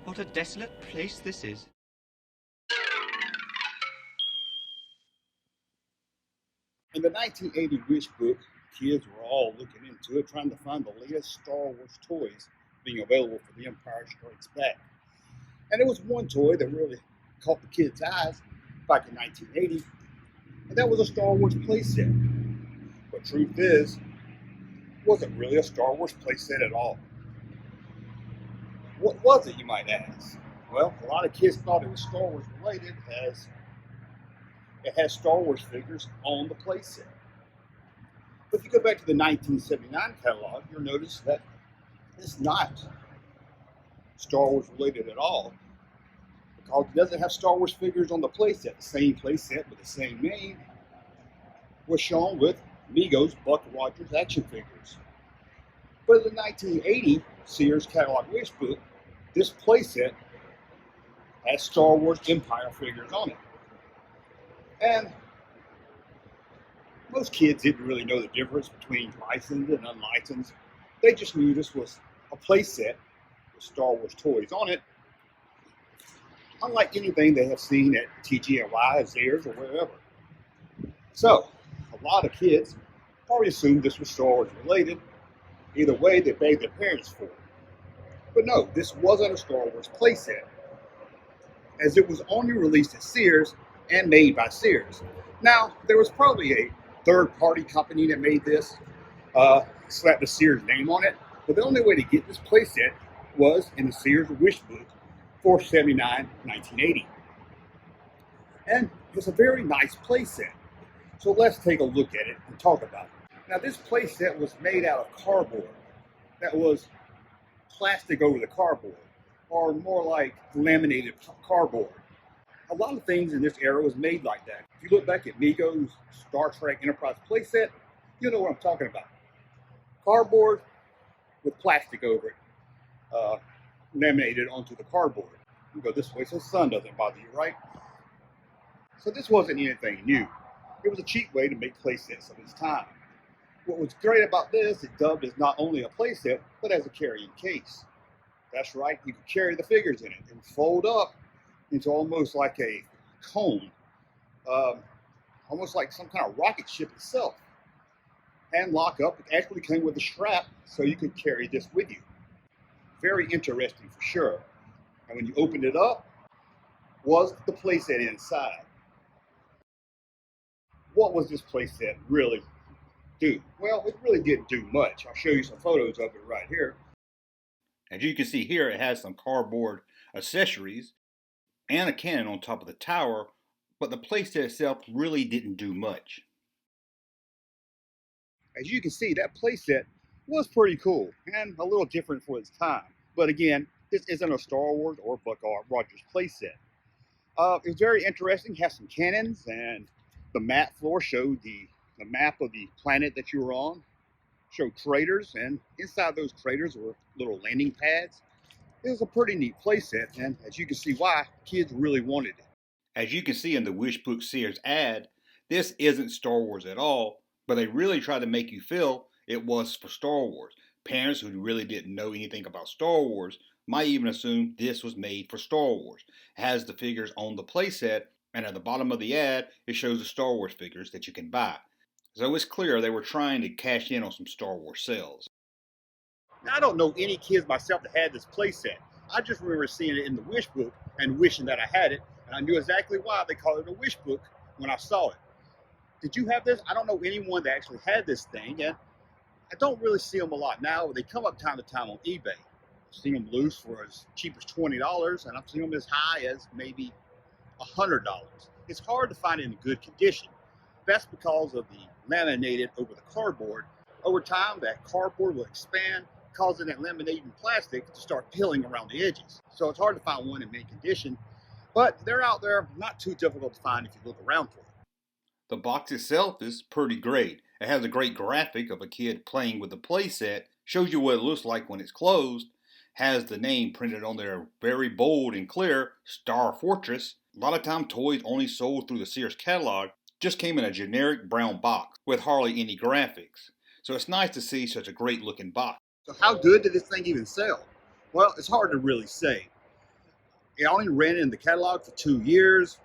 What a desolate place this is. In the 1980 Wish book, kids were all looking into it, trying to find the latest Star Wars toys being available for The Empire Strikes Back. And there was one toy that really caught the kids' eyes back in 1980, and that was a Star Wars playset. But truth is, it wasn't really a Star Wars playset at all. What was it, you might ask? Well, a lot of kids thought it was Star Wars related, as it has Star Wars figures on the playset. But if you go back to the 1979 catalog, you'll notice that it's not Star Wars related at all, because it doesn't have Star Wars figures on the playset. The same playset with the same name was shown with Mego's Buck Rogers action figures. But in the 1980 Sears catalog wish book, this playset has Star Wars Empire figures on it. And most kids didn't really know the difference between licensed and unlicensed. They just knew this was a playset with Star Wars toys on it, unlike anything they have seen at TGNY, Sears, or wherever. So, a lot of kids probably assumed this was Star Wars related. Either way, they begged their parents for it. But no, this wasn't a Star Wars playset, as it was only released at Sears and made by Sears. Now, there was probably a third-party company that made this, slapped the Sears name on it, but the only way to get this playset was in the Sears Wish book for $79, 1980. And it's a very nice playset. So let's take a look at it and talk about it. Now, this playset was made out of cardboard. That was plastic over the cardboard, or more like laminated cardboard. A lot of things in this era was made like that. If you look back at Mego's Star Trek Enterprise playset, you'll know what I'm talking about. Cardboard with plastic over it, laminated onto the cardboard. You go this way so the sun doesn't bother you, right? So this wasn't anything new. It was a cheap way to make playsets of its time. What was great about this, it dubbed as not only a playset, but as a carrying case. That's right, you could carry the figures in it and fold up into almost like a cone, almost like some kind of rocket ship itself. And lock up, it actually came with a strap so you could carry this with you. Very interesting for sure. And when you opened it up, was the playset inside. What was this playset really do? Well, it really didn't do much. I'll show you some photos of it right here. As you can see here, it has some cardboard accessories and a cannon on top of the tower, but the playset itself really didn't do much. As you can see, that playset was pretty cool and a little different for its time. But again, this isn't a Star Wars or Buck Rogers playset. It was very interesting. It has some cannons, and the mat floor showed the map of the planet that you were on, showed craters, and inside those craters were little landing pads. It was a pretty neat playset, and as you can see why, kids really wanted it. As you can see in the Wish Book Sears ad, this isn't Star Wars at all, but they really tried to make you feel it was for Star Wars. Parents who really didn't know anything about Star Wars might even assume this was made for Star Wars. It has the figures on the playset, and at the bottom of the ad, it shows the Star Wars figures that you can buy. So it's clear they were trying to cash in on some Star Wars sales. Now, I don't know any kids myself that had this playset. I just remember seeing it in the Wish book and wishing that I had it, and I knew exactly why they called it a Wish book when I saw it. Did you have this? I don't know anyone that actually had this thing, and I don't really see them a lot now. They come up time to time on eBay. I've seen them loose for as cheap as $20, and I've seen them as high as maybe $100. It's hard to find it in good condition. That's because of the laminated over the cardboard. Over time, that cardboard will expand, causing that laminating plastic to start peeling around the edges. So it's hard to find one in mint condition, but they're out there, not too difficult to find if you look around for them. The box itself is pretty great. It has a great graphic of a kid playing with the playset, shows you what it looks like when it's closed, has the name printed on there very bold and clear, Star Fortress. A lot of time toys only sold through the Sears catalog just came in a generic brown box with hardly any graphics. So it's nice to see such a great looking box. So how good did this thing even sell? Well, it's hard to really say. It only ran in the catalog for 2 years,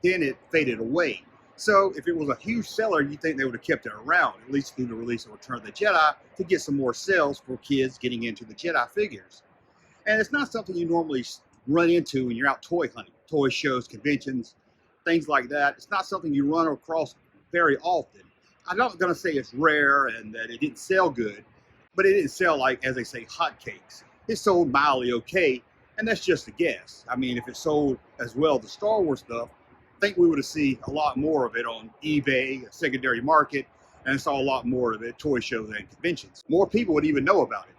then it faded away. So if it was a huge seller, you'd think they would have kept it around, at least through the release of Return of the Jedi, to get some more sales for kids getting into the Jedi figures. And it's not something you normally run into when you're out toy hunting, toy shows, conventions, things like that. It's not something you run across very often. I'm not going to say it's rare and that it didn't sell good, but it didn't sell like, as they say, hotcakes. It sold mildly okay, and that's just a guess. I mean, if it sold as well the Star Wars stuff, I think we would have seen a lot more of it on eBay, a secondary market, and saw a lot more of it at toy shows and conventions. More people would even know about it.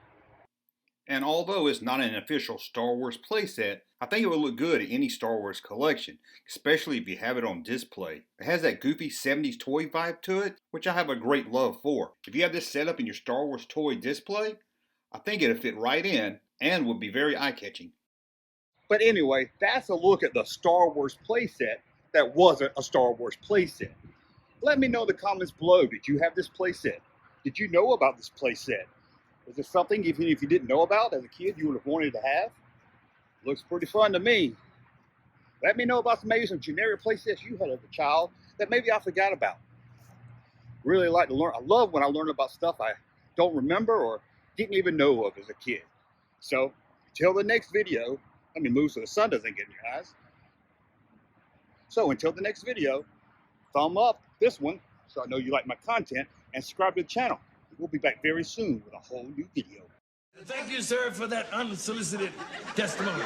And although it's not an official Star Wars playset, I think it would look good in any Star Wars collection, especially if you have it on display. It has that goofy 70s toy vibe to it, which I have a great love for. If you have this set up in your Star Wars toy display, I think it'll fit right in and would be very eye-catching. But anyway, that's a look at the Star Wars playset that wasn't a Star Wars playset. Let me know in the comments below, did you have this playset? Did you know about this playset? Is this something, even if you didn't know about as a kid, you would have wanted to have? Looks pretty fun to me. Let me know about maybe some generic playsets you had as a child that maybe I forgot about. Really like to learn. I love when I learn about stuff I don't remember or didn't even know of as a kid. So, until the next video, let me move so the sun doesn't get in your eyes. So, until the next video, thumb up this one so I know you like my content, and subscribe to the channel. We'll be back very soon with a whole new video. Thank you, sir, for that unsolicited testimony.